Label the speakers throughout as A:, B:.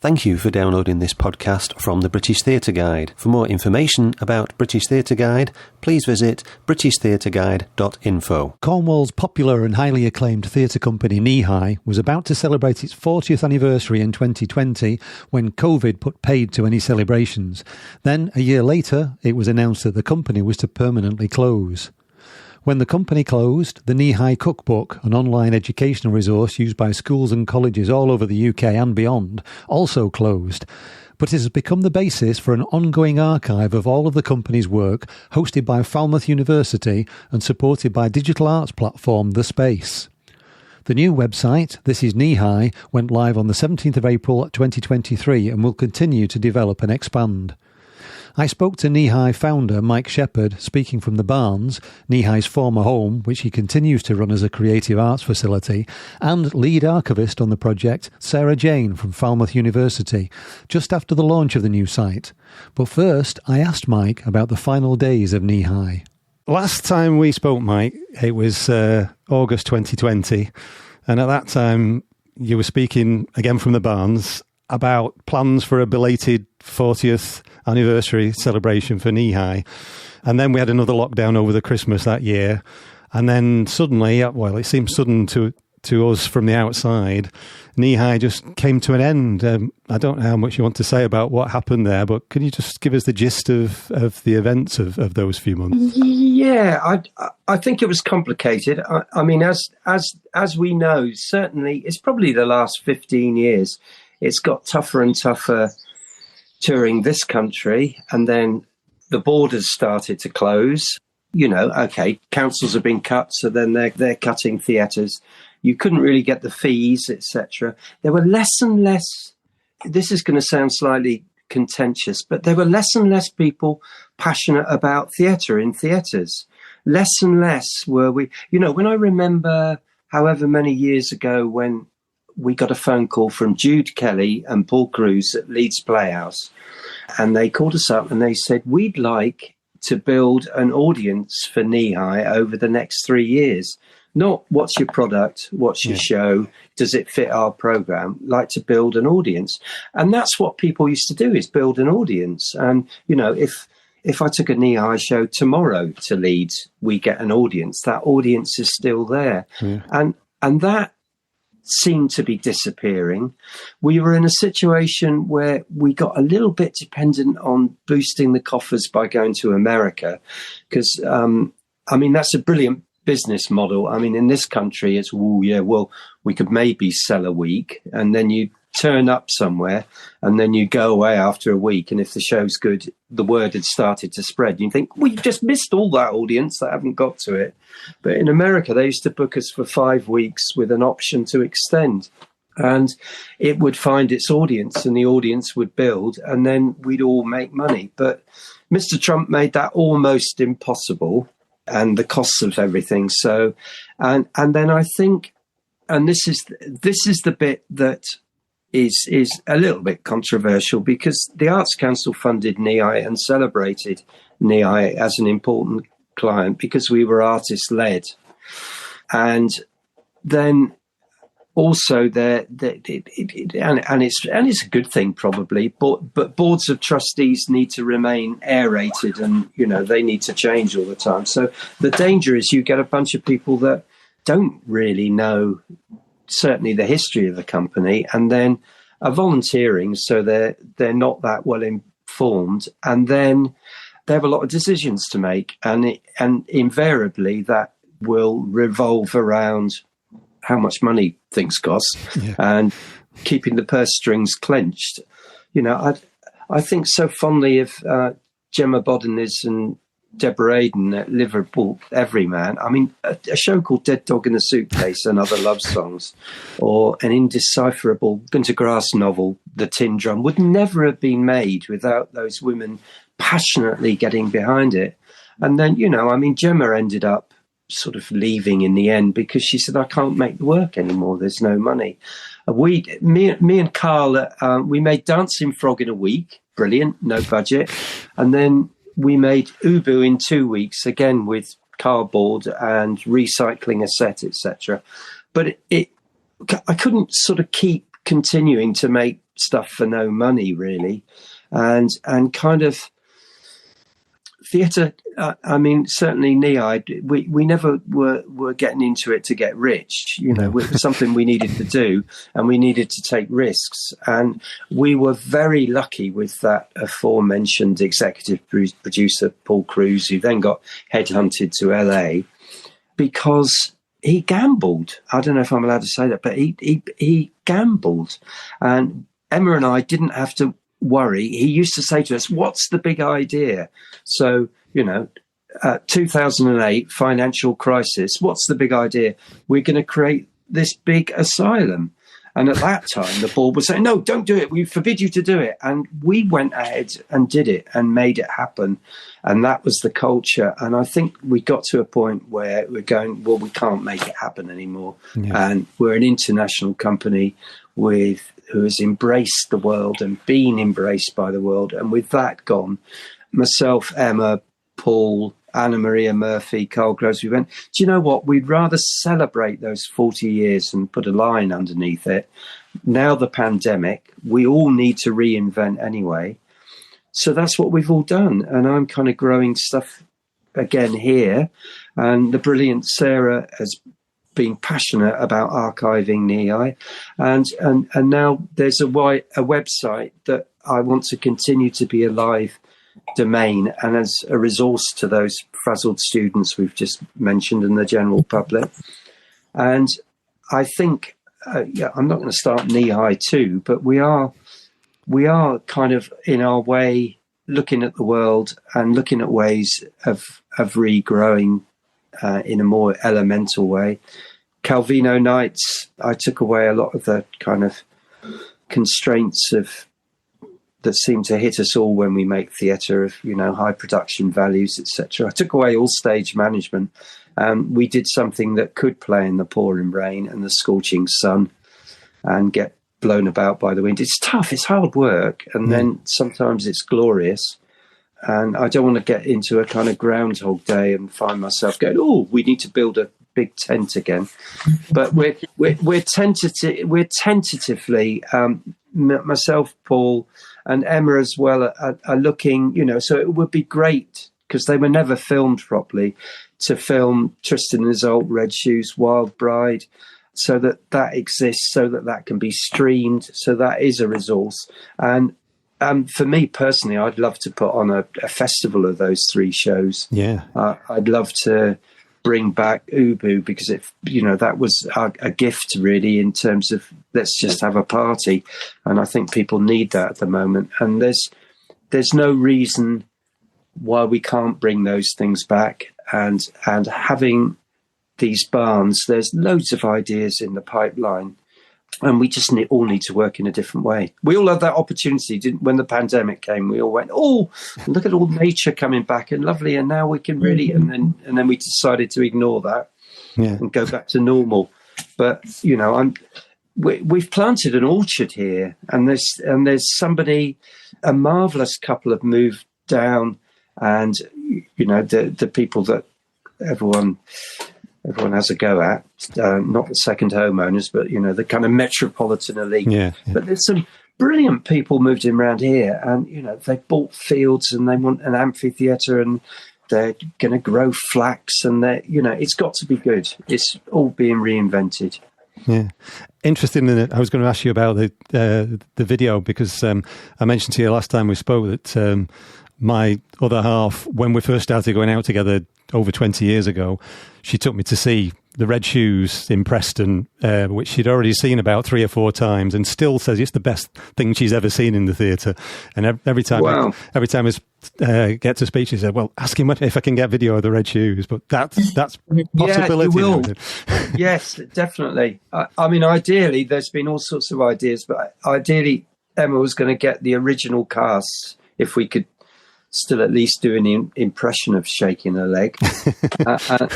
A: Thank you for downloading this podcast from the British Theatre Guide. For more information about British Theatre Guide, please visit britishtheatreguide.info.
B: Cornwall's popular and highly acclaimed theatre company Kneehigh was about to celebrate its 40th anniversary in 2020 when COVID put paid to any celebrations. Then, a year later, it was announced that the company was to permanently close. When the company closed, the Kneehigh Cookbook, an online educational resource used by schools and colleges all over the UK and beyond, also closed. But it has become the basis for an ongoing archive of all of the company's work, hosted by Falmouth University and supported by digital arts platform The Space. The new website, This is Kneehigh, went live on the 17th of April 2023 and will continue to develop and expand. I spoke to Kneehigh founder Mike Shepherd, speaking from the Barns, Kneehigh's former home, which he continues to run as a creative arts facility, and lead archivist on the project, Sarah Jane from Falmouth University, just after the launch of the new site. But first, I asked Mike about the final days of Kneehigh.
C: Last time we spoke, Mike, it was August 2020, and at that time you were speaking again from the Barns about plans for a belated 40th anniversary celebration for Kneehigh. And then we had another lockdown over the Christmas that year. And then suddenly, well, it seemed sudden to us from the outside, Kneehigh just came to an end. I don't know how much you want to say about what happened there, but can you just give us the gist of the events of those few months?
D: Yeah, I think it was complicated. I mean, as we know, certainly it's probably the last 15 years, it's got tougher and tougher touring this country, and then the borders started to close. You know, okay, councils have been cut, so then they're cutting theatres. You couldn't really get the fees, etc. There were less and less, this is going to sound slightly contentious, but there were less and less people passionate about theatre in theatres. Less and less were we, you know, when I remember however many years ago when we got a phone call from Jude Kelly and Paul Cruz at Leeds Playhouse, and they called us up and they said, we'd like to build an audience for Kneehigh over the next 3 years. Not what's your product, what's your show, does it fit our programme? Like to build an audience. And that's what people used to do, is build an audience. And, you know, if I took a Kneehigh show tomorrow to Leeds, we get an audience. That audience is still there. Yeah. And that seemed to be disappearing. We were in a situation where we got a little bit dependent on boosting the coffers by going to America, because I mean, that's a brilliant business model. I mean, in this country it's, we could maybe sell a week, and then you turn up somewhere and then you go away after a week, and if the show's good, the word had started to spread. You think, well, you've just missed all that audience that haven't got to it. But in America, they used to book us for 5 weeks with an option to extend, and it would find its audience and the audience would build, and then we'd all make money. But Mr. Trump made that almost impossible, and the costs of everything. So, and then I think, and this is the bit that is a little bit controversial, because the Arts Council funded Kneehigh and celebrated Kneehigh as an important client because we were artist-led. And then also it's a good thing probably, but boards of trustees need to remain aerated, and, you know, they need to change all the time. So the danger is you get a bunch of people that don't really know certainly the history of the company, and then are volunteering, so they're not that well informed, and then they have a lot of decisions to make, and invariably that will revolve around how much money things cost, and keeping the purse strings clenched. You know, I think so fondly of Gemma Bodeners and Deborah Aden at Liverpool Everyman. I mean, a show called Dead Dog in a Suitcase and Other Love Songs, or an indecipherable Gunter Grass novel, The Tin Drum, would never have been made without those women passionately getting behind it. And then, you know, I mean, Gemma ended up sort of leaving in the end because she said, I can't make the work anymore, there's no money. Me and Carl, we made Dancing Frog in a week, brilliant, no budget. And then we made Ubu in 2 weeks, again with cardboard and recycling a set, etc. But I couldn't sort of keep continuing to make stuff for no money, really, and kind of theatre. I mean, certainly Kneehigh, we never were getting into it to get rich. You know, it was something we needed to do, and we needed to take risks. And we were very lucky with that aforementioned executive producer, Paul Cruz, who then got headhunted to LA because he gambled. I don't know if I'm allowed to say that, but he gambled. And Emma and I didn't have to worry. He used to say to us, "What's the big idea?" So, 2008 financial crisis. What's the big idea? We're going to create this big asylum. And at that time, the board was saying, "No, don't do it. We forbid you to do it." And we went ahead and did it and made it happen. And that was the culture. And I think we got to a point where we're going, well, we can't make it happen anymore. Yeah. And we're an international company who has embraced the world and been embraced by the world. And with that gone, myself, Emma, Paul, Anna Maria Murphy, Carl Groves, we went, do you know what? We'd rather celebrate those 40 years and put a line underneath it. Now the pandemic, we all need to reinvent anyway. So that's what we've all done. And I'm kind of growing stuff again here. And the brilliant Sarah has been passionate about archiving Kneehigh. And now there's a website that I want to continue to be a live domain and as a resource to those frazzled students we've just mentioned and the general public. And I think, I'm not going to start Kneehigh too, but we are kind of in our way looking at the world and looking at ways of regrowing in a more elemental way. Calvino Nights, I took away a lot of the kind of constraints that seem to hit us all when we make theatre of, high production values, etc. I took away all stage management. We did something that could play in the pouring rain and the scorching sun and get blown about by the wind. It's tough, it's hard work, and then sometimes it's glorious. And I don't want to get into a kind of Groundhog Day and find myself going, "Oh, we need to build a big tent again." But we're tentatively, myself, Paul, and Emma as well are looking. So it would be great, because they were never filmed properly, to film Tristan and Isolde, Red Shoes, Wild Bride, so that exists, so that can be streamed, so that is a resource. And for me personally, I'd love to put on a festival of those three shows. Yeah, I'd love to bring back Ubu, because that was a gift really, in terms of let's just have a party, and I think people need that at the moment. And there's no reason why we can't bring those things back. And having these barns, there's loads of ideas in the pipeline, and we just all need to work in a different way. We all had that opportunity, when the pandemic came. We all went, "Oh, look at all nature coming back and lovely," and now we can really. And then we decided to ignore that and go back to normal. But we've planted an orchard here, and there's somebody, a marvelous couple have moved down, and the people that everyone has a go at, not the second homeowners, but the kind of metropolitan elite. Yeah. But there's some brilliant people moved in around here, and they bought fields and they want an amphitheatre, and they're going to grow flax, and it's got to be good. It's all being reinvented.
C: Yeah, interesting. I was going to ask you about the video, because I mentioned to you last time we spoke that my other half, when we first started going out together over 20 years ago, she took me to see the Red Shoes in Preston, which she'd already seen about 3 or 4 times, and still says it's the best thing she's ever seen in the theatre. And every time I get to speak, she said, "Well, ask him if I can get video of the Red Shoes." But that's possibility.
D: Yeah, you will. Yes, definitely. I mean, ideally, there's been all sorts of ideas, but ideally, Emma was going to get the original cast, if we could still at least do an impression of shaking a leg,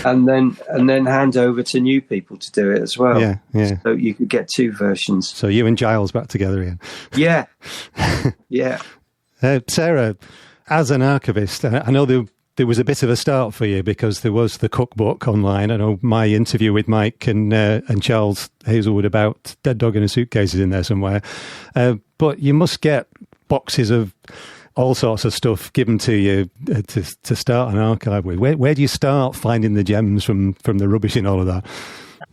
D: and then hand over to new people to do it as well. Yeah. So you could get 2 versions.
C: So you and Giles back together again.
D: Yeah. Yeah.
C: Sarah, as an archivist, I know there was a bit of a start for you, because there was the cookbook online. I know my interview with Mike and Charles Hazelwood about Dead Dog in a Suitcase is in there somewhere. But you must get boxes of all sorts of stuff given to you to start an archive with. Where do you start finding the gems from the rubbish in all of that?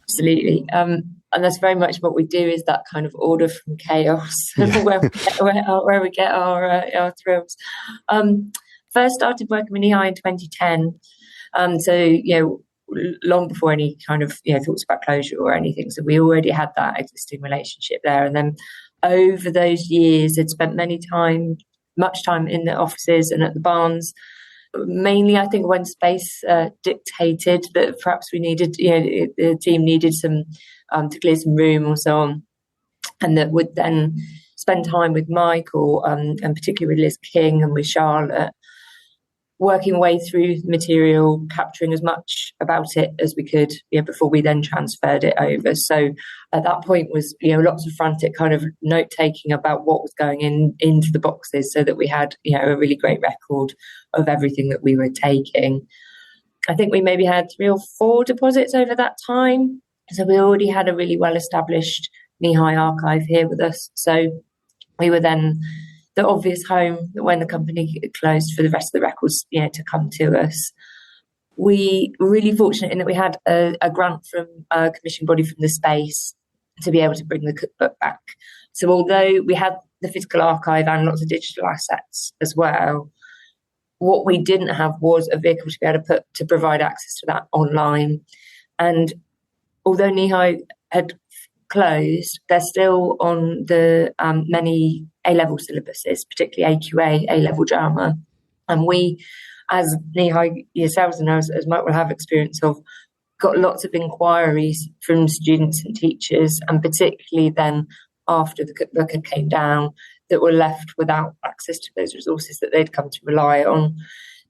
E: Absolutely. And that's very much what we do, is that kind of order from chaos, where we get our thrills. First started working with Kneehigh in 2010. So, long before any kind of, thoughts about closure or anything. So we already had that existing relationship there. And then over those years, had spent much time in the offices and at the barns. Mainly, I think, when space dictated that perhaps we needed, the team needed some to clear some room or so on, and that would then spend time with Michael and particularly with Liz King and with Charlotte, working away through the material, capturing as much about it as we could, before we then transferred it over. So at that point was, lots of frantic kind of note taking about what was going into the boxes, so that we had, a really great record of everything that we were taking. I think we maybe had 3 or 4 deposits over that time. So we already had a really well-established Kneehigh archive here with us. So we were then the obvious home when the company closed for the rest of the records, to come to us. We were really fortunate in that we had a grant from a commission body from the space to be able to bring the cookbook back. So although we had the physical archive and lots of digital assets as well, what we didn't have was a vehicle to be able to provide access to that online. And although Kneehigh had closed, they're still on the many A-level syllabuses, particularly AQA, A-level drama. And we, as Kneehigh yourselves and as Mike will have experience of, got lots of inquiries from students and teachers, and particularly then after the cookbook had came down, that were left without access to those resources that they'd come to rely on.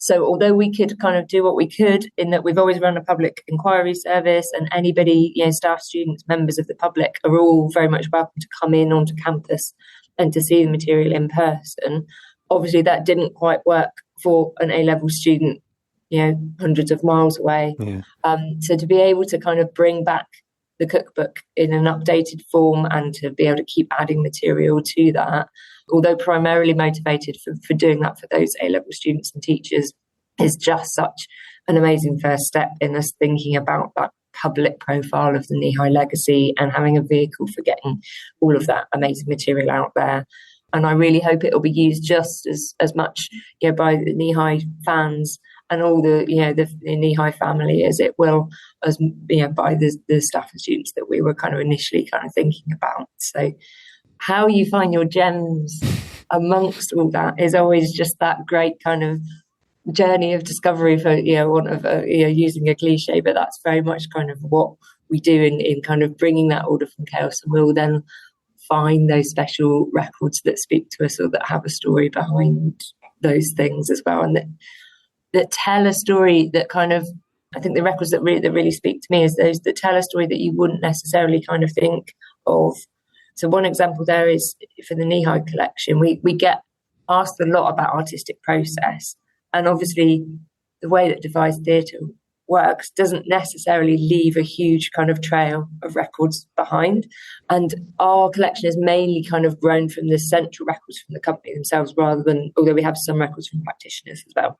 E: So although we could kind of do what we could, in that we've always run a public inquiry service, and anybody, staff, students, members of the public are all very much welcome to come in onto campus and to see the material in person. Obviously that didn't quite work for an A-level student, hundreds of miles away. Yeah. So to be able to kind of bring back the cookbook in an updated form and to be able to keep adding material to that, although primarily motivated for doing that for those A-level students and teachers, is just such an amazing first step in us thinking about that public profile of the Kneehigh legacy and having a vehicle for getting all of that amazing material out there. And I really hope it will be used just as much by the Kneehigh fans and all the Kneehigh family as it will as by the staff and students that we were kind of initially kind of thinking about. So how you find your gems amongst all that is always just that great kind of journey of discovery for using a cliche, but that's very much kind of what we do in kind of bringing that order from chaos. And we'll then find those special records that speak to us or that have a story behind those things as well, and that tell a story that kind of, I think the records that really speak to me is those that tell a story that you wouldn't necessarily kind of think of. So one example there is for the Kneehigh collection, we get asked a lot about artistic process, and obviously the way that devised theatre works doesn't necessarily leave a huge kind of trail of records behind. And our collection is mainly kind of grown from the central records from the company themselves, rather than, although we have some records from practitioners as well.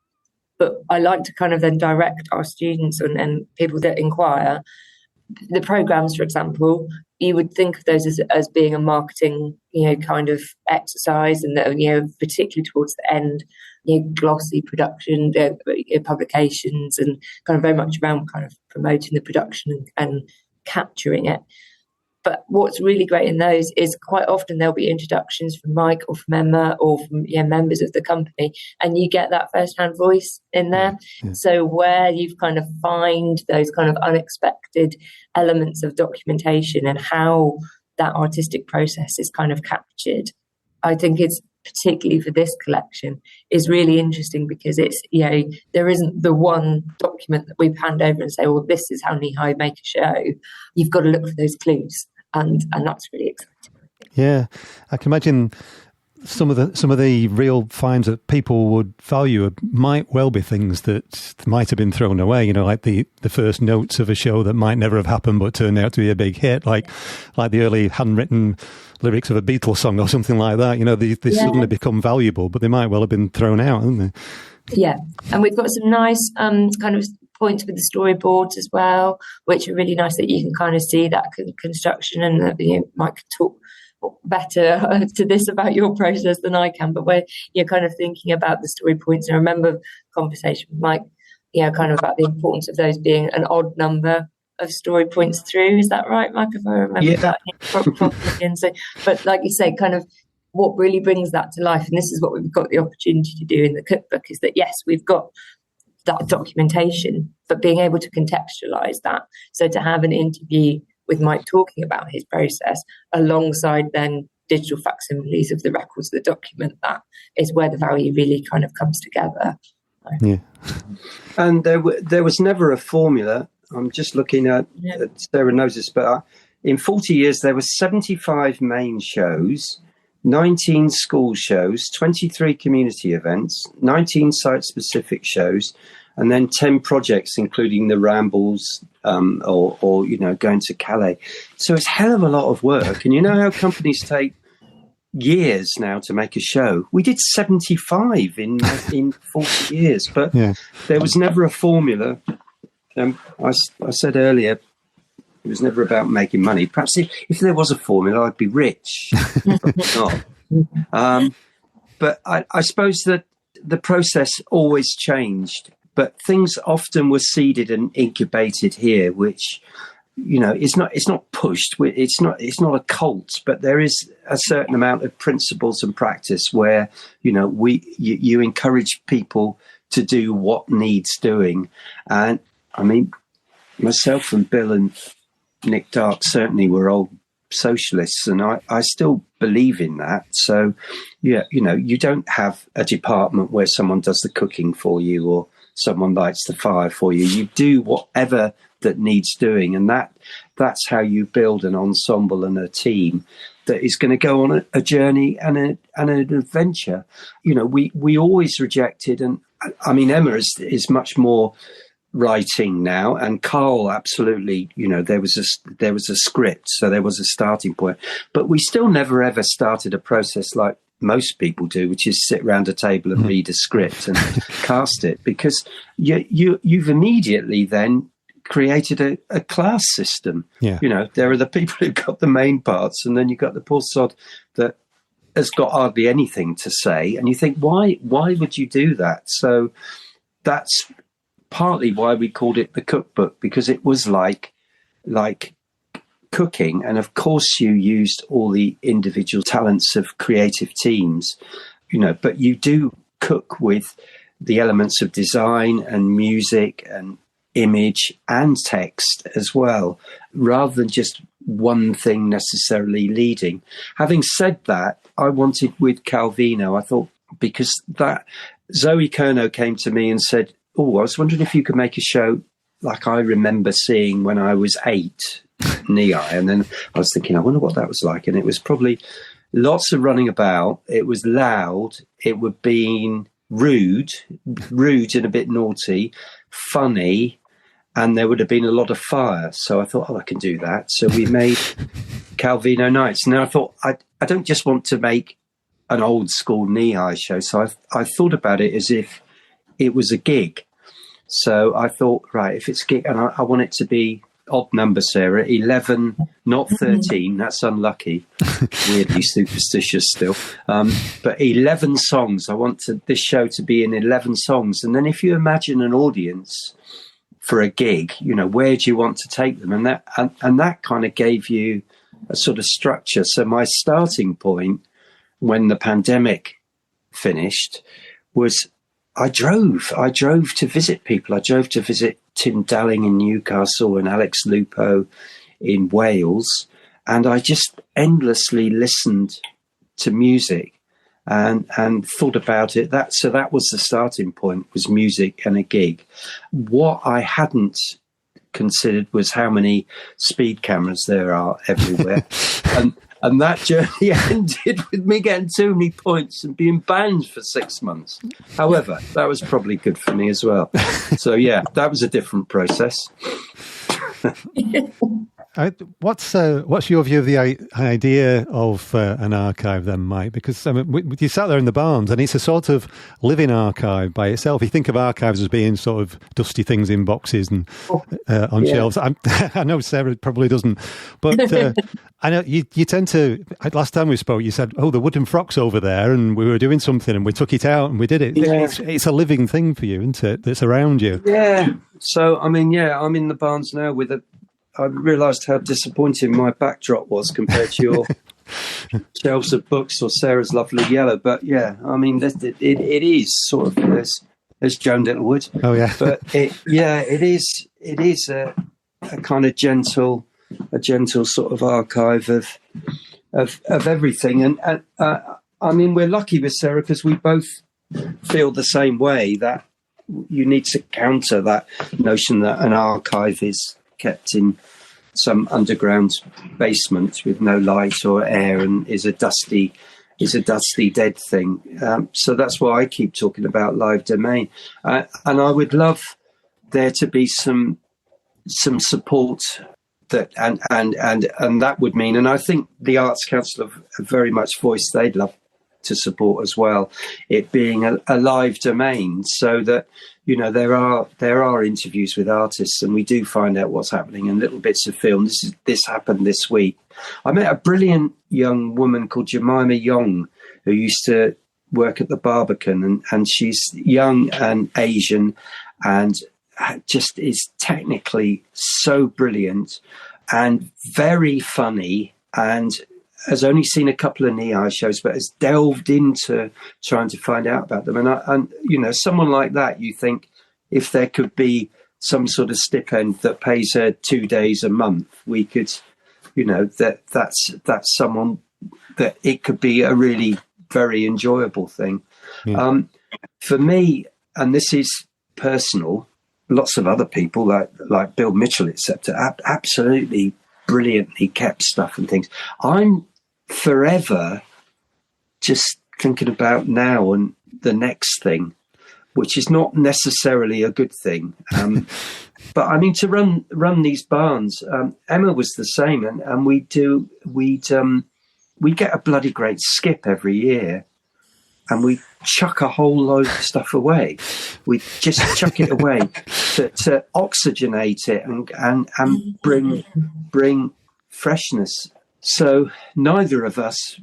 E: But I like to kind of then direct our students and people that inquire. The programmes, for example, you would think of those as being a marketing, kind of exercise, and that, particularly towards the end, glossy production, publications, and kind of very much around kind of promoting the production and capturing it. But what's really great in those is quite often there'll be introductions from Mike or from Emma or from members of the company, and you get that first-hand voice in there. Yeah. So where you've kind of find those kind of unexpected elements of documentation and how that artistic process is kind of captured, I think it's particularly for this collection is really interesting, because it's, there isn't the one document that we hand over and say, well, this is how Kneehigh make a show. You've got to look for those clues, and that's really exciting.
C: Yeah, I can imagine some of the real finds that people would value might well be things that might have been thrown away. You know, like the first notes of a show that might never have happened but turned out to be a big hit, like the early handwritten lyrics of a Beatles song or something like that. You know, they suddenly become valuable, but they might well have been thrown out, haven't they?
E: Yeah, and we've got some nice kind of points with the storyboards as well, which are really nice that you can kind of see that construction, and that Mike can talk better to this about your process than I can, but where you're kind of thinking about the story points. And I remember a conversation with Mike, kind of about the importance of those being an odd number of story points through. Is that right, Mike? If I remember that properly. And so, but like you say, kind of what really brings that to life, and this is what we've got the opportunity to do in the cookbook, is that yes, we've got that documentation, but being able to contextualize that. So to have an interview with Mike talking about his process alongside then digital facsimiles of the records that document that is where the value really kind of comes together.
C: Yeah.
D: And there was never a formula. I'm just looking at Sarah knows this, but in 40 years there were 75 main shows, 19 school shows, 23 community events, 19 site-specific shows, and then 10 projects, including the Rambles, or going to Calais. So it's a hell of a lot of work. And you know how companies take years now to make a show? We did 75 in 40 years, but there was never a formula. I said earlier, it was never about making money. Perhaps if there was a formula, I'd be rich. Not. But I suppose that the process always changed. But things often were seeded and incubated here, which, it's not pushed. It's not a cult, but there is a certain amount of principles and practice where, you encourage people to do what needs doing. And I mean, myself and Bill and Nick Dark certainly were old socialists, and I still believe in that. So, you don't have a department where someone does the cooking for you or someone lights the fire for you. You do whatever that needs doing, and that's how you build an ensemble and a team that is going to go on a journey and an adventure. We always rejected, and I mean Emma is much more writing now, and Carl absolutely. There was a script, so there was a starting point, but we still never ever started a process like most people do, which is sit around a table and read a script and cast it, because you've immediately then created a class system. There are the people who've got the main parts, and then you've got the poor sod that has got hardly anything to say, and you think, why would you do that? So that's partly why we called it the cookbook, because it was like cooking, and of course you used all the individual talents of creative teams, but you do cook with the elements of design and music and image and text as well, rather than just one thing necessarily leading. Having said that, I wanted with Calvino, I thought, because that Zoe Kerno came to me and said, I was wondering if you could make a show like I remember seeing when I was 8, Kneehigh. And then I was thinking, I wonder what that was like. And it was probably lots of running about. It was loud. It would be rude and a bit naughty, funny, and there would have been a lot of fire. So I thought, I can do that. So we made Calvino Nights. And then I thought, I don't just want to make an old school Kneehigh show. So I thought about it as if it was a gig. So I thought, right, if it's a gig, and I want it to be odd number, Sarah, 11, not 13. That's unlucky. Weirdly superstitious still. But 11 songs. I want this show to be in 11 songs. And then if you imagine an audience for a gig, where do you want to take them? And that kind of gave you a sort of structure. So my starting point when the pandemic finished was I drove to visit people. I drove to visit Tim Dalling in Newcastle and Alex Lupo in Wales. And I just endlessly listened to music and thought about it. So that was the starting point, was music and a gig. What I hadn't considered was how many speed cameras there are everywhere. And that journey ended with me getting too many points and being banned for 6 months. However, that was probably good for me as well. So, yeah, that was a different process.
C: What's your view of the idea of an archive then, Mike? Because I mean, you sat there in the Barnes and it's a sort of living archive by itself. You think of archives as being sort of dusty things in boxes and on shelves. I know Sarah probably doesn't, but I know you tend to. Last time we spoke, you said, "Oh, the wooden frock's over there," and we were doing something and we took it out and we did it. Yeah. It's a living thing for you, isn't it? That's around you.
D: Yeah. So I mean, I'm in the Barnes now with I realised how disappointing my backdrop was compared to your shelves of books or Sarah's lovely yellow. But yeah, I mean, it is sort of there's Joan Littlewood.
C: Oh yeah,
D: but it is a kind of gentle sort of archive of everything. And I mean, we're lucky with Sarah because we both feel the same way, that you need to counter that notion that an archive is kept in some underground basement with no light or air and is a dusty dead thing. So that's why I keep talking about live domain. And I would love there to be some support that and that would mean, and I think the Arts Council have very much voiced they'd love to support as well, it being a live domain, so that there are interviews with artists and we do find out what's happening and little bits of film. This happened this week. I met a brilliant young woman called Jemima Yong who used to work at the Barbican, and she's young and Asian and just is technically so brilliant and very funny, and has only seen a couple of Kneehigh shows, but has delved into trying to find out about them. And someone like that, you think if there could be some sort of stipend that pays her 2 days a month, we could, that's someone that it could be a really very enjoyable thing. Yeah. For me, and this is personal, lots of other people like Bill Mitchell, etc., absolutely brilliantly kept stuff and things. I'm forever just thinking about now and the next thing, which is not necessarily a good thing. But I mean, to run these barns, Emma was the same, and we get a bloody great skip every year, and we chuck a whole load of stuff away. We just chuck it away to oxygenate it and bring freshness. So neither of us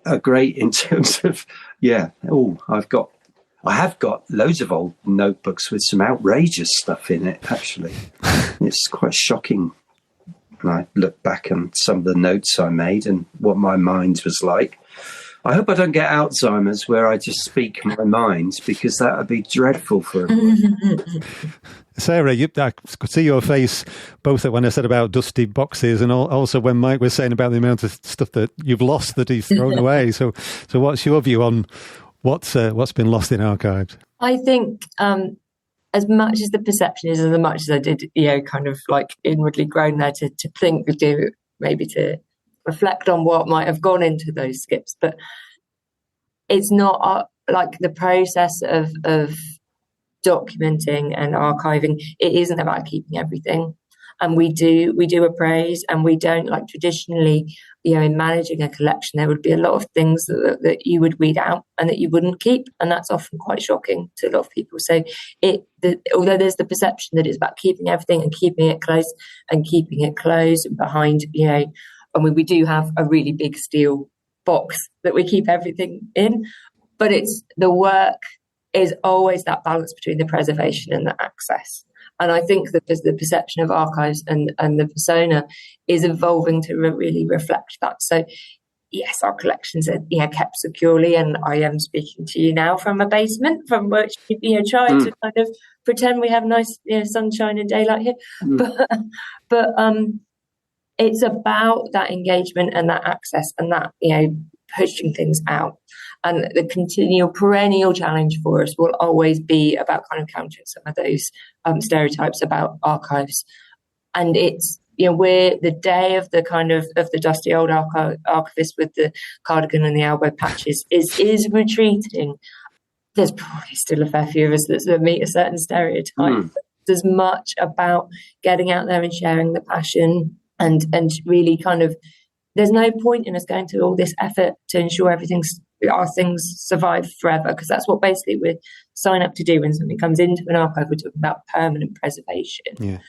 D: are great in terms of, I have got loads of old notebooks with some outrageous stuff in it, actually. It's quite shocking when I look back on some of the notes I made and what my mind was like. I hope I don't get Alzheimer's where I just speak my mind, because that would be dreadful for everyone.
C: Sarah, I could see your face both when I said about dusty boxes and also when Mike was saying about the amount of stuff that you've lost that he's thrown away. So what's your view on what's been lost in archives?
E: I think as much as the perception is, as much as I did, kind of like inwardly groan there to think, to reflect on what might have gone into those skips, but it's not like the process of documenting and archiving. It isn't about keeping everything, and we do appraise, and we don't, like traditionally, in managing a collection, there would be a lot of things that you would weed out and that you wouldn't keep, and that's often quite shocking to a lot of people. So although there's the perception that it's about keeping everything and keeping it close and keeping it closed and behind, I mean, we do have a really big steel box that we keep everything in, but it's the work is always that balance between the preservation and the access. And I think that the perception of archives and the persona is evolving to really reflect that. So yes, our collections are kept securely, and I am speaking to you now from a basement from which trying to kind of pretend we have nice sunshine and daylight here. But it's about that engagement and that access and that pushing things out. And the continual perennial challenge for us will always be about kind of countering some of those stereotypes about archives. And it's we're the day of the kind of the dusty old archivist with the cardigan and the elbow patches is retreating. There's probably still a fair few of us that meet a certain stereotype. There's much about getting out there and sharing the passion and really kind of, there's no point in us going to all this effort to ensure our things survive forever, because that's what basically we sign up to do when something comes into an archive. We're talking about permanent preservation.
C: Yeah.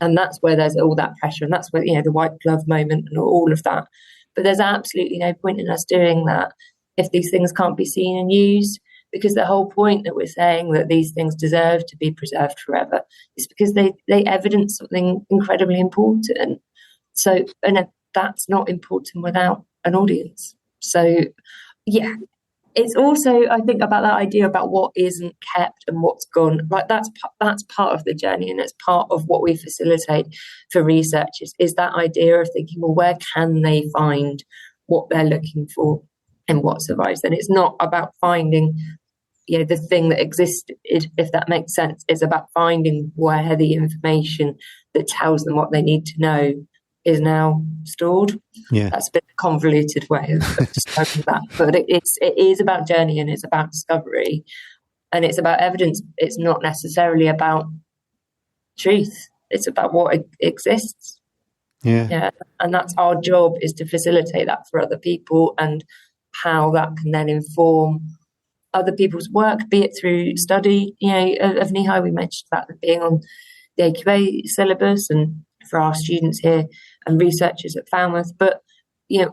E: And that's where there's all that pressure, and that's where, the white glove moment and all of that. But there's absolutely no point in us doing that if these things can't be seen and used, because the whole point that we're saying that these things deserve to be preserved forever is because they evidence something incredibly important. So, and that's not important without an audience. So, yeah. It's also, I think, about that idea about what isn't kept and what's gone. Like that's part of the journey, and it's part of what we facilitate for researchers, is that idea of thinking, well, where can they find what they're looking for and what survives? And it's not about finding, the thing that existed, if that makes sense. It's about finding where the information that tells them what they need to know is now stored.
C: Yeah.
E: That's a bit convoluted way of describing that, but it is about journey, and it's about discovery, and it's about evidence. It's not necessarily about truth. It's about what exists. Yeah, and that's our job, is to facilitate that for other people, and how that can then inform other people's work, be it through study. Of Kneehigh, we mentioned that being on the AQA syllabus, and for our students here and researchers at Falmouth, but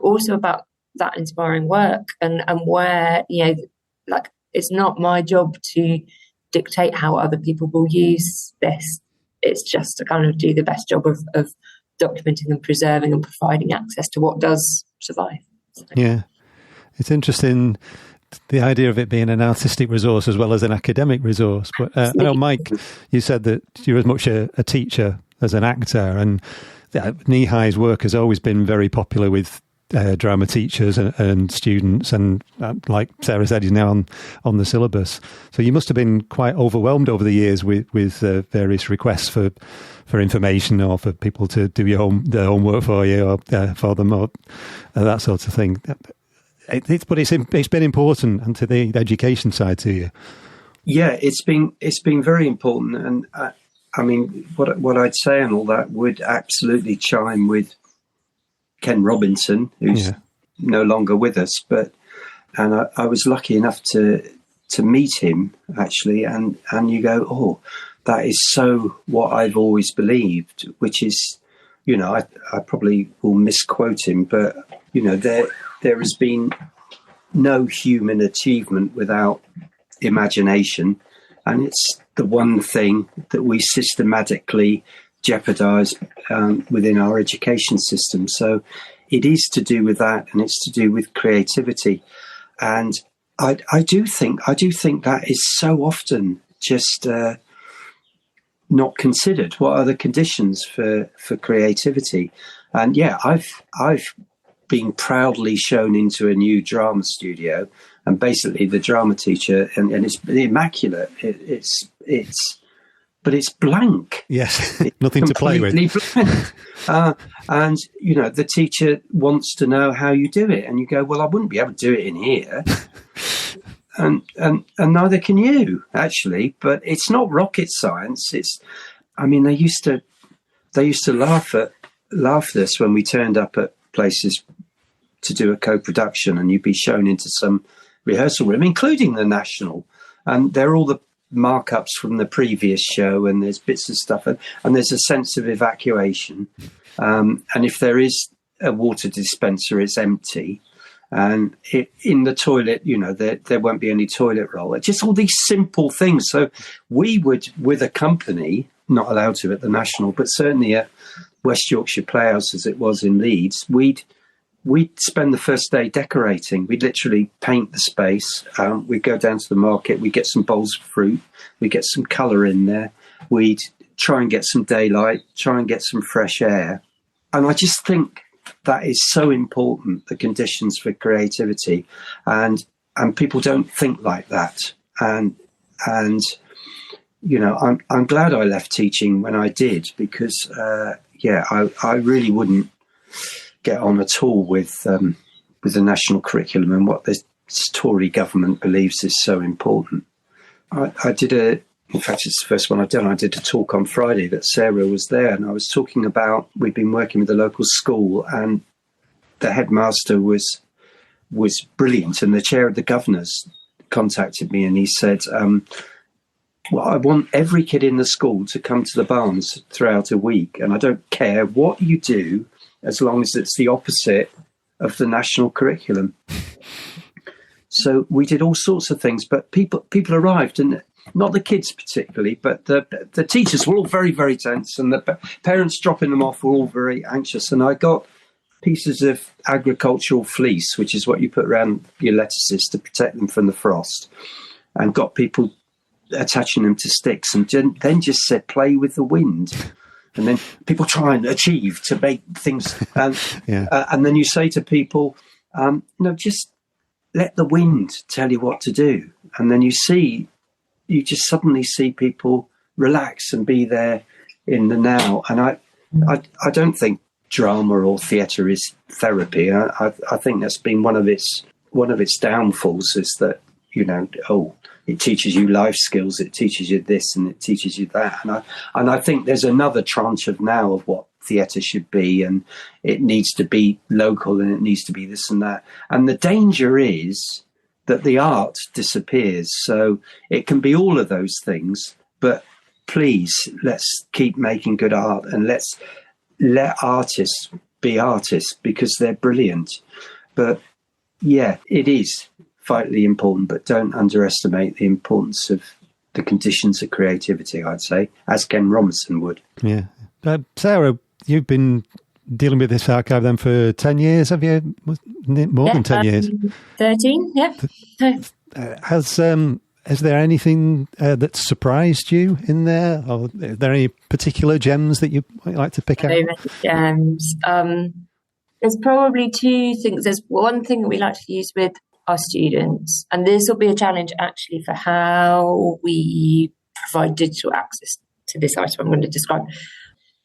E: also about that inspiring work and where it's not my job to dictate how other people will use this. It's just to kind of do the best job of documenting and preserving and providing access to what does survive.
C: Yeah, it's interesting, the idea of it being an artistic resource as well as an academic resource. But I know, Mike, you said that you're as much a teacher as an actor, and Kneehigh's work has always been very popular with drama teachers and students, and like Sarah said, he's now on the syllabus. So you must have been quite overwhelmed over the years with various requests for information, or for people to do their homework for you, or for them, or that sort of thing. But it's been important, and to the education side to you.
D: Yeah, it's been very important, and I mean, what I'd say and all that would absolutely chime with Ken Robinson, who's no longer with us, and I was lucky enough to meet him, actually, and you go, oh, that is so what I've always believed, which is, I probably will misquote him, but there has been no human achievement without imagination, and it's the one thing that we systematically jeopardize within our education system. So it is to do with that, and it's to do with creativity. And I do think that is so often just not considered. What are the conditions for creativity? And yeah, I've been proudly shown into a new drama studio, and basically the drama teacher, and it's immaculate. But it's blank.
C: Yes, nothing to play with.
D: And the teacher wants to know how you do it, and you go, well, I wouldn't be able to do it in here, and neither can you, actually. But it's not rocket science. They used to laugh at us when we turned up at places to do a co-production, and you'd be shown into some rehearsal room, including the National, and they're all the markups from the previous show, and there's bits of stuff, and there's a sense of evacuation, and if there is a water dispenser, it's empty, and in the toilet, there won't be any toilet roll. It's just all these simple things. So we would, with a company, not allowed to at the National, but certainly at West Yorkshire Playhouse, as it was in Leeds, we'd spend the first day decorating. We'd literally paint the space. We'd go down to the market. We'd get some bowls of fruit. We'd get some colour in there. We'd try and get some daylight, try and get some fresh air. And I just think that is so important, the conditions for creativity. And people don't think like that. And I'm glad I left teaching when I did, because, I really wouldn't get on at all with the national curriculum and what this Tory government believes is so important. I did in fact, it's the first one I've done. I did a talk on Friday that Sarah was there, and I was talking about, we've been working with the local school, and the headmaster was brilliant, and the chair of the governors contacted me, and he said, well, I want every kid in the school to come to the Barns throughout a week, and I don't care what you do as long as it's the opposite of the national curriculum. So we did all sorts of things, but people arrived, and not the kids particularly, but the teachers were all very, very tense, and the parents dropping them off were all very anxious. And I got pieces of agricultural fleece, which is what you put around your lettuces to protect them from the frost, and got people attaching them to sticks, and then just said, play with the wind. And then people try and achieve to make things, and then you say to people, no, just let the wind tell you what to do. And then you just suddenly see people relax and be there in the now. And I don't think drama or theatre is therapy. I think that's been one of its downfalls, is that, it teaches you life skills, it teaches you this and it teaches you that. And I think there's another tranche of now of what theatre should be, and it needs to be local and it needs to be this and that. And the danger is that the art disappears. So it can be all of those things, but please, let's keep making good art, and let's let artists be artists, because they're brilliant. But yeah, it is vitally important, but don't underestimate the importance of the conditions of creativity, I'd say, as Ken Robinson would.
C: Yeah. Sarah, you've been dealing with this archive then for 10 years, have you? More than 10 years?
E: 13, yeah.
C: Has there anything that surprised you in there? Or are there any particular gems that you might like to pick out?
E: Gems. There's probably two things. There's one thing that we like to use with our students, and this will be a challenge actually for how we provide digital access to this item I'm going to describe.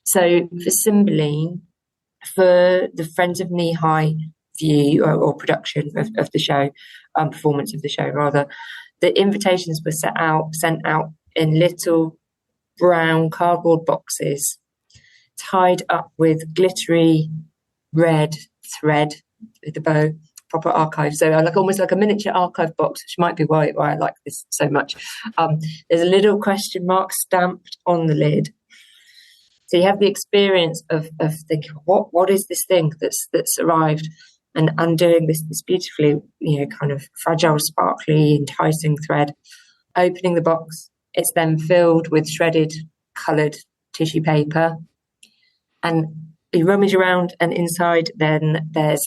E: So for Cymbeline, for the Friends of Kneehigh view or production of the show, performance of the show rather, the invitations were sent out in little brown cardboard boxes tied up with glittery red thread with the bow, proper archive. So almost like a miniature archive box, which might be why I like this so much. There's a little question mark stamped on the lid. So you have the experience of thinking, what is this thing that's arrived, and undoing this beautifully, kind of fragile, sparkly, enticing thread, opening the box. It's then filled with shredded, coloured tissue paper, and you rummage around, and inside then there's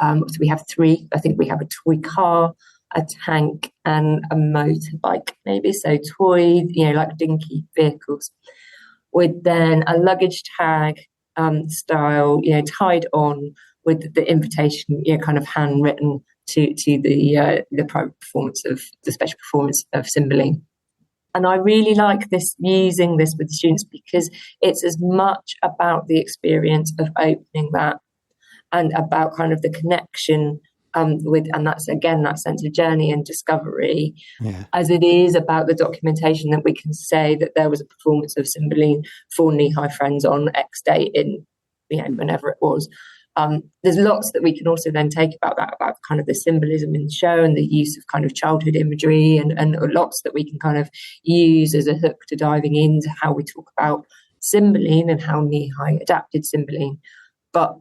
E: so we have three. I think we have a toy car, a tank, and a motorbike, maybe. So toy, like dinky vehicles, with then a luggage tag style, tied on with the invitation, kind of handwritten to the private performance of the special performance of Cymbeline. And I really like this, using this with the students, because it's as much about the experience of opening that and about kind of the connection and that's again that sense of journey and discovery, as it is about the documentation that we can say that there was a performance of Cymbeline for Kneehigh Friends on X date in whenever it was. There's lots that we can also then take about that, about kind of the symbolism in the show and the use of kind of childhood imagery, and lots that we can kind of use as a hook to diving into how we talk about Cymbeline and how Kneehigh adapted Cymbeline. But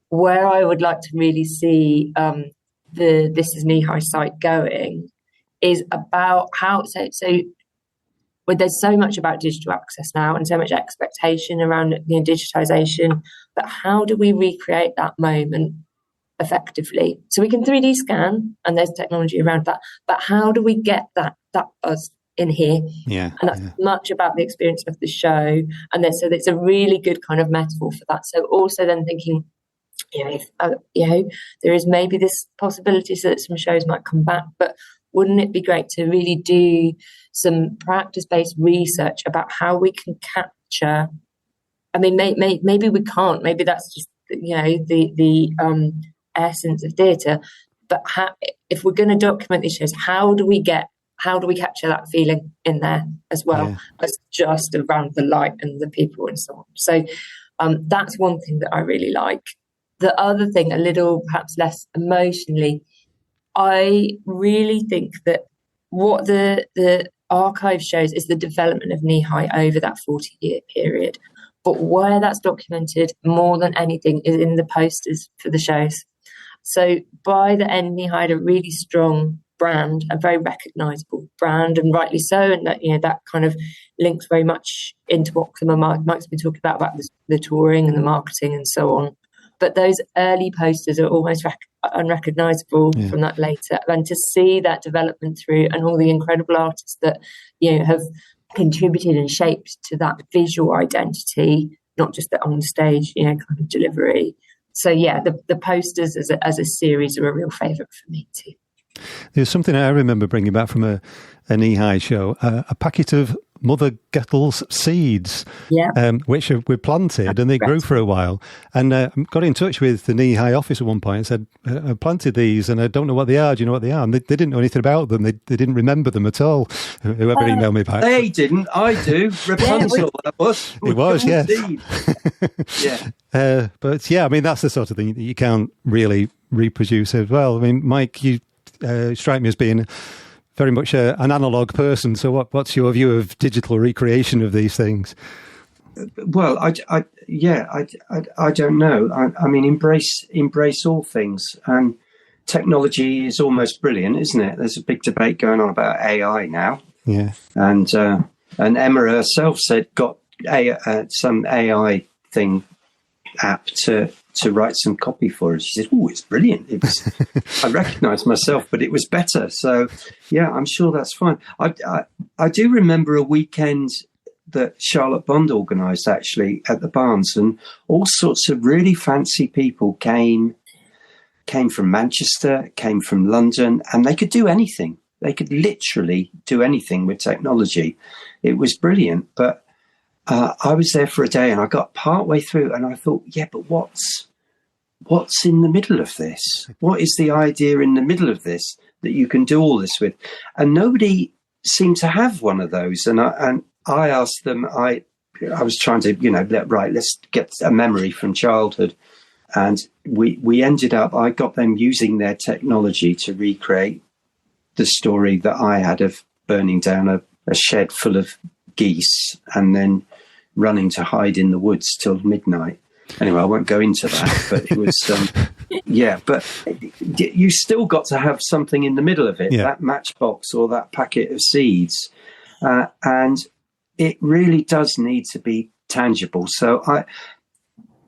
E: where I would like to really see the This Is Kneehigh site going is about how, so where there's so much about digital access now and so much expectation around digitisation, but how do we recreate that moment effectively? So we can 3D scan, and there's technology around that, but how do we get that buzz in here? And that's much about the experience of the show, and then so it's a really good kind of metaphor for that. So also then thinking, there is maybe this possibility so that some shows might come back, but wouldn't it be great to really do some practice-based research about how we can capture I mean, maybe we can't. Maybe that's just, the essence of theatre. But if we're going to document these shows, how do we capture that feeling in there as well as just around the light and the people and so on? So that's one thing that I really like. The other thing, a little perhaps less emotionally, I really think that what the archive shows is the development of Kneehigh over that 40-year period. But where that's documented more than anything is in the posters for the shows. So by the end, Kneehigh had a really strong brand, a very recognisable brand, and rightly so. And that, that kind of links very much into what Mike's been talking about the touring and the marketing and so on. But those early posters are almost unrecognisable from that later. And to see that development through, and all the incredible artists that have contributed and shaped to that visual identity, not just the on stage kind of delivery. So the posters as a series are a real favourite for me too.
C: There's something I remember bringing back from a Kneehigh show, a packet of Mother Gettle's seeds, which we planted and they grew for a while. And got in touch with the Kneehigh office at one point and said, I planted these and I don't know what they are. Do you know what they are? And they didn't know anything about them. They didn't remember them at all, whoever emailed me back.
D: They didn't. I do. Rapunzel, that was.
C: It was, yes. But I mean, that's the sort of thing that you can't really reproduce as well. I mean, Mike, you strike me as being very much an analogue person. So what's your view of digital recreation of these things?
D: Well, I don't know. I mean, embrace all things, and technology is almost brilliant, isn't it? There's a big debate going on about AI now.
C: Yeah.
D: And Emma herself got some AI thing app to write some copy for us. She said, "Oh, it's brilliant." It was, I recognised myself, but it was better. So, I'm sure that's fine. I do remember a weekend that Charlotte Bond organised actually at the Barnes, and all sorts of really fancy people came from Manchester, came from London, and they could do anything. They could literally do anything with technology. It was brilliant, but I was there for a day and I got part way through and I thought, but what's in the middle of this? What is the idea in the middle of this that you can do all this with? And nobody seemed to have one of those. And I asked them, I was trying to, let's get a memory from childhood. And we ended up, I got them using their technology to recreate the story that I had of burning down a shed full of geese and then running to hide in the woods till midnight. Anyway, I won't go into that, but it was, but you still got to have something in the middle of it, that matchbox or that packet of seeds. And it really does need to be tangible. So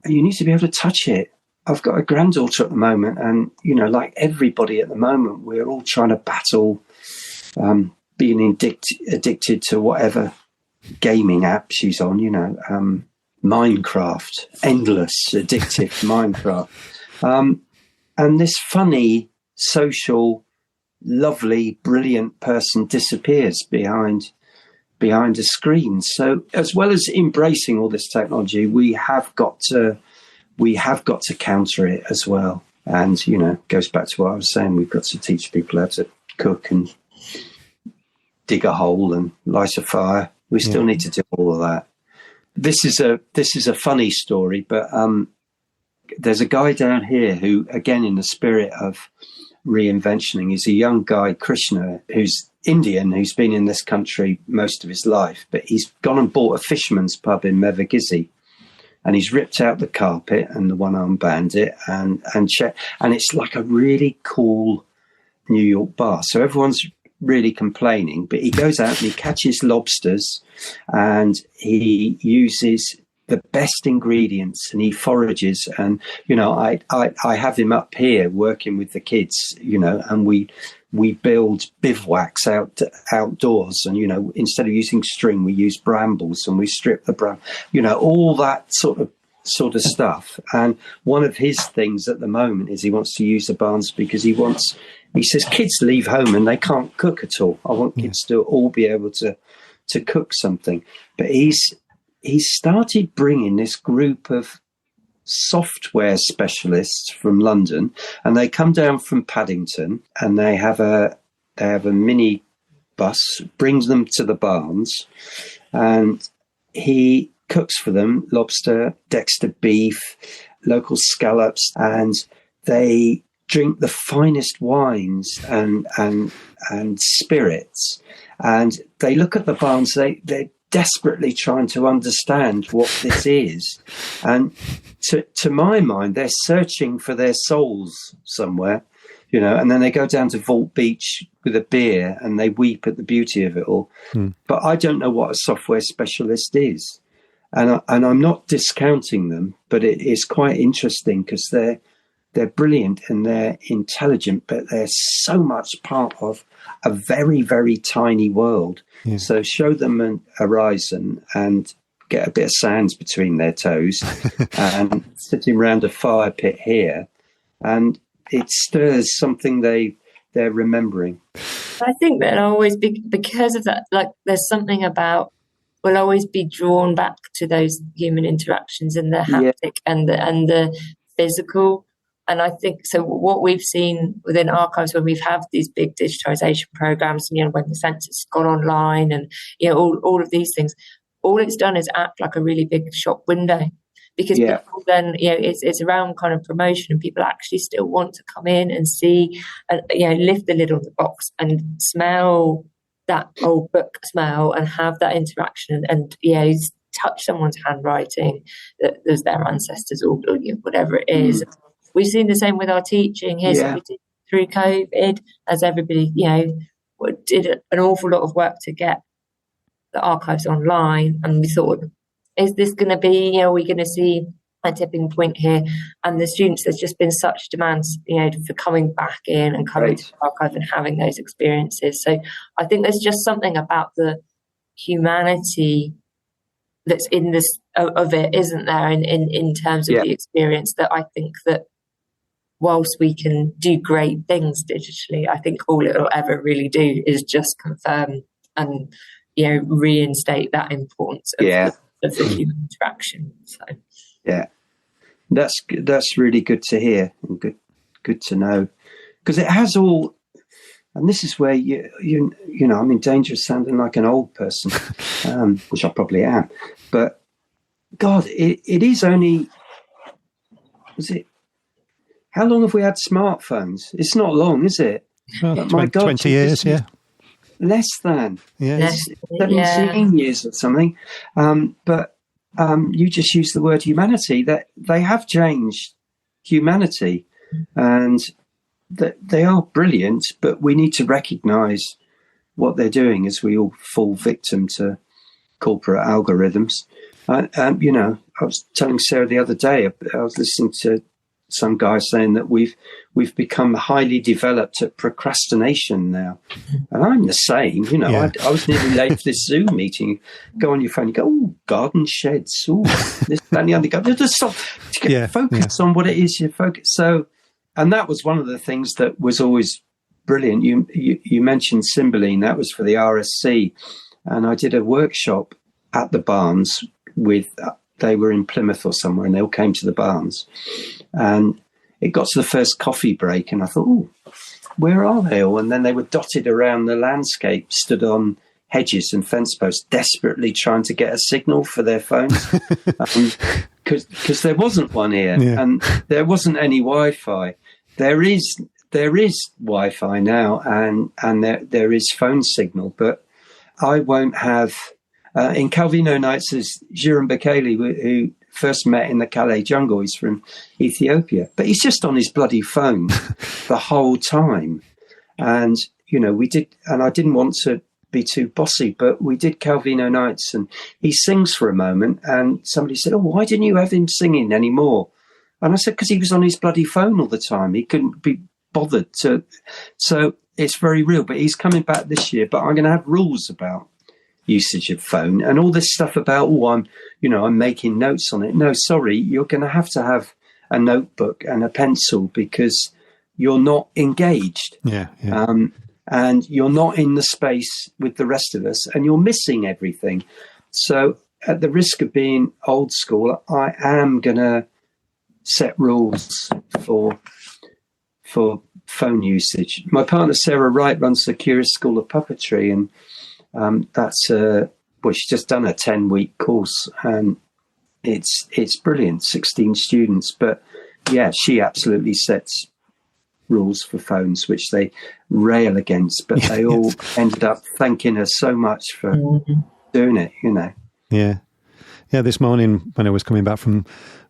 D: you need to be able to touch it. I've got a granddaughter at the moment and, like everybody at the moment, we're all trying to battle being addicted to whatever gaming app she's on, Minecraft, endless, addictive Minecraft. And this funny, social, lovely, brilliant person disappears behind a screen. So as well as embracing all this technology, we have got to counter it as well. And, goes back to what I was saying, we've got to teach people how to cook and dig a hole and light a fire. We still need to do all of that. This is a funny story, but there's a guy down here who, again, in the spirit of reinventioning, is a young guy, Krishna, who's Indian, who's been in this country most of his life, but he's gone and bought a fisherman's pub in Mevagissey, and he's ripped out the carpet and the one-armed bandit and it's like a really cool New York bar. So everyone's really complaining, but he goes out and he catches lobsters and he uses the best ingredients and he forages. And I have him up here working with the kids, and we build bivouacs outdoors, and instead of using string we use brambles and we strip the all that sort of stuff. And one of his things at the moment is he wants to use the barns because he says kids leave home and they can't cook at all. I want kids to all be able to cook something. But he started bringing this group of software specialists from London, and they come down from Paddington, and they have a mini bus, brings them to the barns, and he cooks for them lobster, Dexter beef, local scallops, and they drink the finest wines and spirits. And they look at the barns, they're desperately trying to understand what this is. And to my mind, they're searching for their souls somewhere, you know, and then they go down to Vault Beach with a beer and they weep at the beauty of it all. But I don't know what a software specialist is. And I'm not discounting them, but it is quite interesting because they're brilliant and they're intelligent, but they're so much part of a very, very tiny world. Yeah. So show them an horizon and get a bit of sand between their toes and sitting around a fire pit here, and it stirs something they're remembering.
E: I think that I'll always be, because of that, like there's something about, we'll always be drawn back to those human interactions and the haptic and the physical. And I think, so what we've seen within archives when we've had these big digitization programs, you know, when the census gone online and, you know, all of these things, all it's done is act like a really big shop window, because people then, you know, it's around kind of promotion, and people actually still want to come in and see, and, you know, lift the lid on the box and smell that old book smell and have that interaction and, you know, touch someone's handwriting that there's their ancestors or whatever it is. We've seen the same with our teaching here. So we did through COVID, as everybody, you know, did an awful lot of work to get the archives online. And we thought, is this going to be, you know, are we going to see a tipping point here? And the students, there's just been such demands, you know, for coming back in and coming to the archive and having those experiences. So I think there's just something about the humanity that's in this of it, isn't there, in terms of the experience, that I think that whilst we can do great things digitally, I think all it'll ever really do is just confirm and, you know, reinstate that importance of the human interaction. So that's really good to hear and good to know, because it has all. And this is where you know, I'm in danger of sounding like an old person, which I probably am. But God, it is only, was it? How long have we had smartphones? It's not long, is it?
C: Well, my God, 20 years,
D: less than 17 years or something. But you just used the word humanity. That they have changed humanity, and that they are brilliant. But we need to recognise what they're doing as we all fall victim to corporate algorithms. You know, I was telling Sarah the other day, I was listening to some guy saying that we've become highly developed at procrastination now, and I'm the same. You know, I was nearly late for this Zoom meeting. Go on your phone, you go, oh, garden sheds, oh, this and the other. Go, just stop, focus on what it is you focus. So, and that was one of the things that was always brilliant. You mentioned Cymbeline, that was for the RSC, and I did a workshop at the Barnes with. They were in Plymouth or somewhere, and they all came to the Barnes. And it got to the first coffee break, and I thought, oh, where are they all? And then they were dotted around the landscape, stood on hedges and fence posts, desperately trying to get a signal for their phones. Because there wasn't one here, and there wasn't any Wi-Fi. There is Wi-Fi now, and there is phone signal, but I won't have... in Calvino Nights, there's Jiran Bekele, who first met in the Calais jungle. He's from Ethiopia, but he's just on his bloody phone the whole time. And, you know, we did, and I didn't want to be too bossy, but we did Calvino Nights, and he sings for a moment, and somebody said, oh, why didn't you have him singing anymore? And I said, because he was on his bloody phone all the time. He couldn't be bothered to. So it's very real, but he's coming back this year, but I'm going to have rules about usage of phone and all this stuff about, I'm making notes on it. No, sorry, you're going to have a notebook and a pencil, because you're not engaged. And you're not in the space with the rest of us, and you're missing everything. So at the risk of being old school, I am going to set rules for phone usage. My partner Sarah Wright runs the Curious School of Puppetry, and that's she's just done a 10-week course, and it's brilliant. 16 students, but yeah, she absolutely sets rules for phones, which they rail against, but they all ended up thanking her so much for doing it.
C: Yeah. This morning when I was coming back from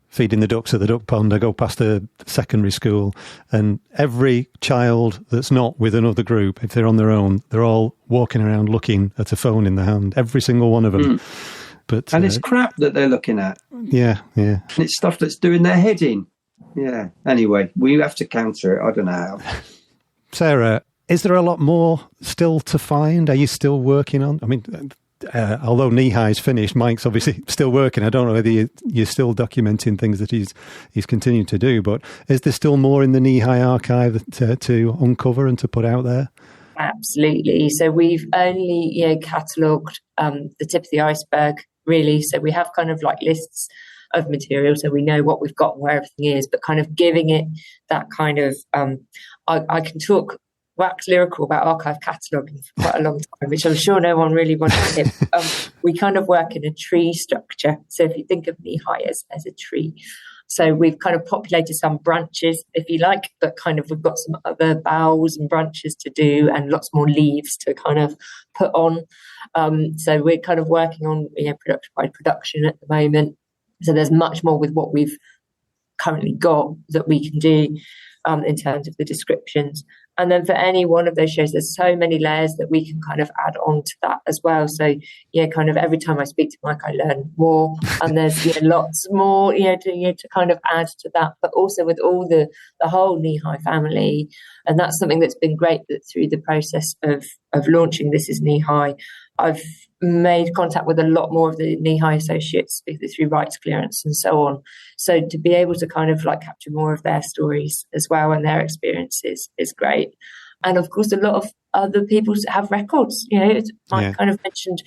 C: feeding the ducks at the duck pond, I go past a secondary school, and every child that's not with another group, if they're on their own, they're all walking around looking at a phone in their hand, every single one of them.
D: And it's crap that they're looking at.
C: Yeah.
D: And it's stuff that's doing their head in. Yeah. Anyway, we have to counter it. I don't know how.
C: Sarah, is there a lot more still to find? Are you still working on? I mean, although Kneehigh's finished, Mike's obviously still working. I don't know whether you're still documenting things that he's continued to do, but is there still more in the Kneehigh archive to uncover and to put out there?
E: Absolutely. So we've only catalogued the tip of the iceberg, really. So we have kind of like lists of material, so we know what we've got and where everything is, but kind of giving it that kind of I can talk wax lyrical about archive cataloguing for quite a long time, which I'm sure no one really wants to hear. We kind of work in a tree structure. So if you think of Kneehigh as a tree, so we've kind of populated some branches, if you like, but kind of we've got some other boughs and branches to do and lots more leaves to kind of put on. So we're kind of working on production by production at the moment. So there's much more with what we've currently got that we can do in terms of the descriptions. And then for any one of those shows, there's so many layers that we can kind of add on to that as well. So, kind of every time I speak to Mike, I learn more. And there's lots more, to kind of add to that. But also with all the whole Kneehigh family. And that's something that's been great, that through the process of launching This Is Kneehigh, I've made contact with a lot more of the Kneehigh associates through rights clearance and so on. So to be able to kind of like capture more of their stories as well and their experiences is great. And of course, a lot of other people have records. Mike kind of mentioned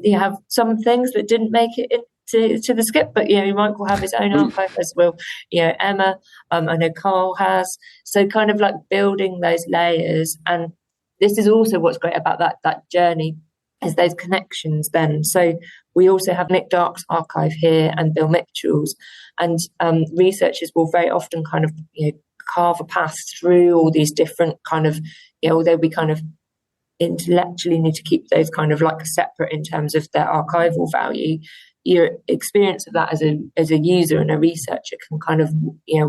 E: you have some things that didn't make it into the skip, but Mike will have his own archive, as will Emma. I know Carl has. So kind of like building those layers, and this is also what's great about that journey, is those connections then. So we also have Nick Dark's archive here and Bill Mitchell's, and researchers will very often kind of carve a path through all these different kind of, although we kind of intellectually need to keep those kind of like separate in terms of their archival value, your experience of that as a user and a researcher can kind of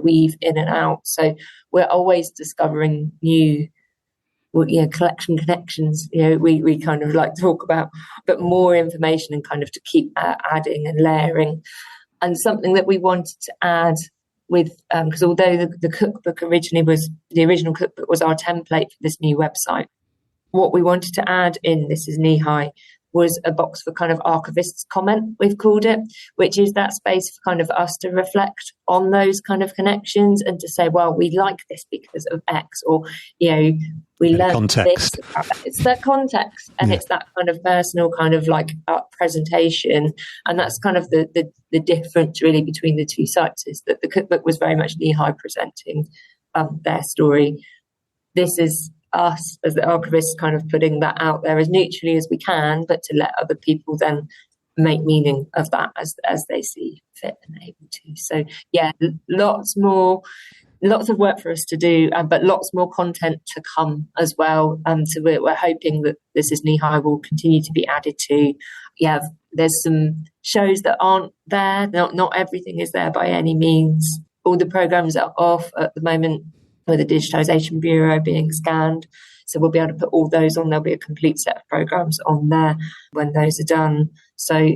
E: weave in and out. So we're always discovering new collection connections, we kind of like talk about, but more information and kind of to keep adding and layering. And something that we wanted to add with, because although the cookbook the original cookbook was our template for this new website, what we wanted to add in This Is Kneehigh was a box for kind of archivist's comment, we've called it, which is that space for kind of us to reflect on those kind of connections and to say, well, we like this because of X, or, we learned
C: context.
E: It's that context, and it's that kind of personal kind of like presentation. And that's kind of the difference really between the two sites, is that the cookbook was very much Kneehigh presenting their story. This is us as the archivists kind of putting that out there as neutrally as we can, but to let other people then make meaning of that as they see fit and able to. So lots of work for us to do, but lots more content to come as well. So we're hoping that This Is Kneehigh will continue to be added to. There's some shows that aren't there. Not everything is there by any means. All the programs are off at the moment, with the Digitisation Bureau being scanned. So we'll be able to put all those on. There'll be a complete set of programmes on there when those are done. So,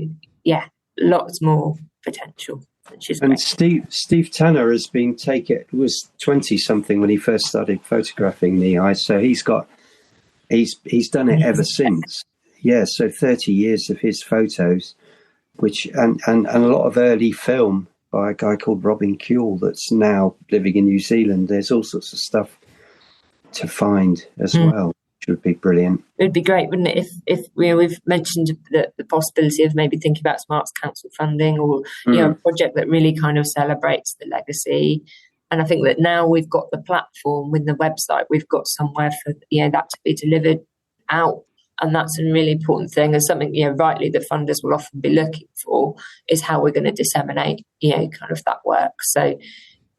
E: lots more potential. Which is
D: and
E: great.
D: Steve Tanner was 20-something when he first started photographing Kneehigh. So he's done it ever since. Yeah, so 30 years of his photos, which and a lot of early film by a guy called Robin Kuehl that's now living in New Zealand. There's all sorts of stuff to find as well. would be brilliant.
E: It'd be great, wouldn't it, if we've mentioned the possibility of maybe thinking about some arts council funding, or a project that really kind of celebrates the legacy. And I think that now we've got the platform with the website, we've got somewhere for that to be delivered out. And that's a really important thing, and something, rightly, the funders will often be looking for is how we're going to disseminate, kind of that work. So,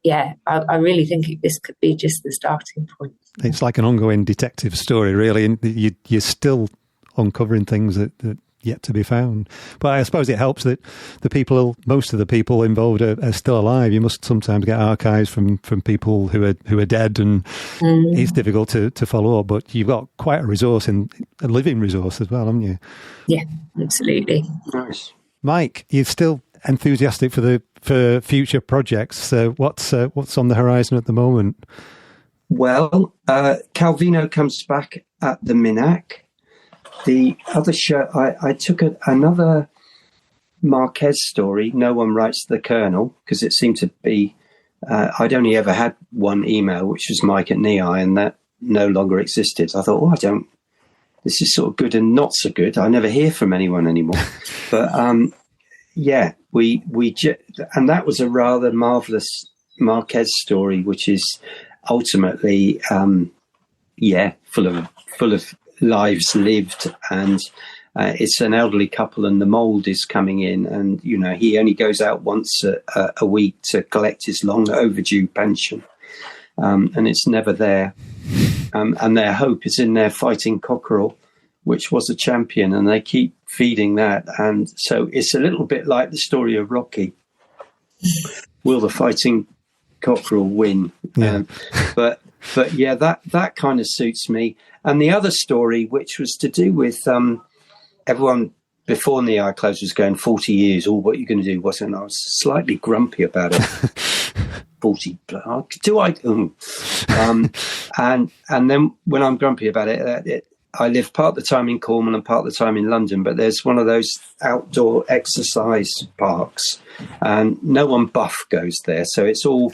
E: I really think this could be just the starting point.
C: It's like an ongoing detective story, really, and you're still uncovering things that yet to be found. But I suppose it helps that most of the people involved are still alive. You must sometimes get archives from people who are dead, and it's difficult to follow up. But you've got quite a resource, a living resource as well, haven't you?
E: Yeah, absolutely.
D: Nice.
C: Mike, you're still enthusiastic for future projects. So what's on the horizon at the moment?
D: Well, Calvino comes back at the Minac. The other show, I took another Marquez story, No One Writes to the Colonel, because it seemed to be, I'd only ever had one email, which was Mike at Kneehigh, and that no longer existed. So I thought, this is sort of good and not so good. I never hear from anyone anymore. But and that was a rather marvellous Marquez story, which is ultimately, full of lives lived, and it's an elderly couple, and the mould is coming in, and he only goes out once a week to collect his long overdue pension, and it's never there, and their hope is in their fighting cockerel, which was a champion, and they keep feeding that, and so it's a little bit like the story of Rocky. Will the fighting cockerel win?
C: Yeah.
D: But that kind of suits me. And the other story, which was to do with everyone before Kneehigh closed was going 40 years, all what you're going to do wasn't. I was slightly grumpy about it. 40, do I? And then when I'm grumpy about it, I live part of the time in Cornwall and part of the time in London, but there's one of those outdoor exercise parks, and no one buff goes there. So it's all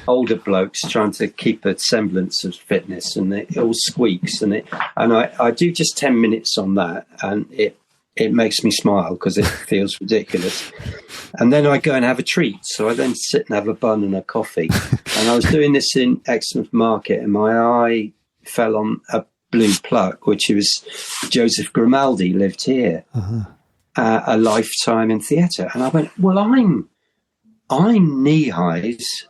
D: older blokes trying to keep a semblance of fitness, and it all squeaks. And I do just 10 minutes on that, and it makes me smile because it feels ridiculous. And then I go and have a treat. So I then sit and have a bun and a coffee. And I was doing this in Exmouth Market, and my eye fell on a blue pluck, which was Joseph Grimaldi lived here, a lifetime in theatre. And I went, well, I'm Kneehigh's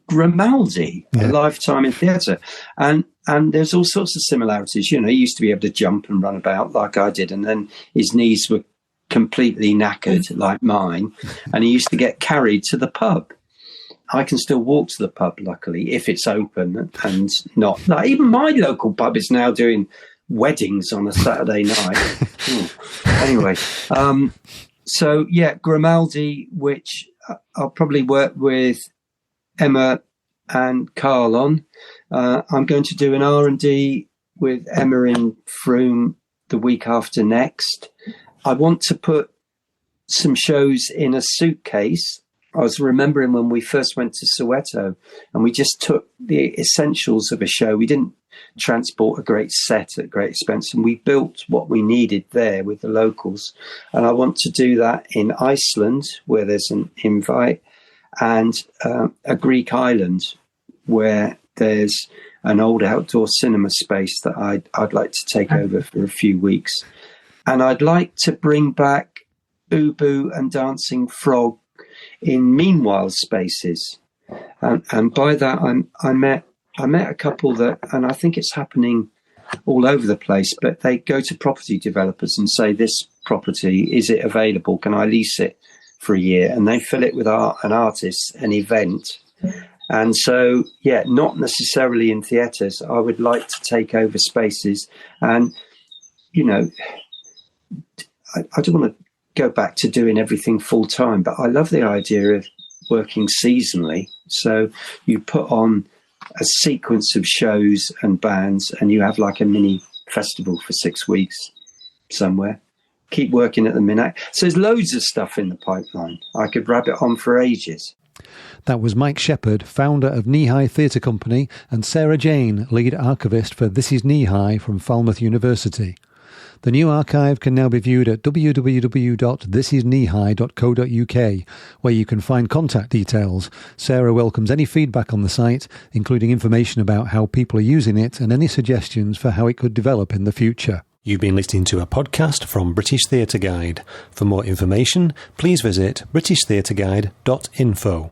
D: Grimaldi, a lifetime in theatre. And there's all sorts of similarities. He used to be able to jump and run about like I did, and then his knees were completely knackered like mine, and he used to get carried to the pub. I can still walk to the pub, luckily, if it's open, and not. Like, even my local pub is now doing weddings on a Saturday night. Anyway, so Grimaldi, which I'll probably work with Emma and Carl on. I'm going to do an R&D with Emma in Frome the week after next. I want to put some shows in a suitcase. I was remembering when we first went to Soweto, and we just took the essentials of a show. We didn't transport a great set at great expense, and we built what we needed there with the locals. And I want to do that in Iceland, where there's an invite, and a Greek island where there's an old outdoor cinema space that I'd like to take over for a few weeks. And I'd like to bring back Ubu and Dancing Frog in meanwhile spaces, and by that I met a couple that, and I think it's happening all over the place, but they go to property developers and say, this property, is it available, can I lease it for a year? And they fill it with an artist, an event. And so not necessarily in theatres. I would like to take over spaces, and I don't want to go back to doing everything full time, but I love the idea of working seasonally. So you put on a sequence of shows and bands, and you have like a mini festival for 6 weeks somewhere. Keep working at the Minac. So there's loads of stuff in the pipeline. I could rabbit on for ages.
B: That was Mike Shepherd, founder of Kneehigh Theatre Company, and Sarah Jane, lead archivist for This Is Kneehigh from Falmouth University. The new archive can now be viewed at www.thisisKneehigh.co.uk, where you can find contact details. Sarah welcomes any feedback on the site, including information about how people are using it and any suggestions for how it could develop in the future.
A: You've been listening to a podcast from British Theatre Guide. For more information, please visit britishtheatreguide.info.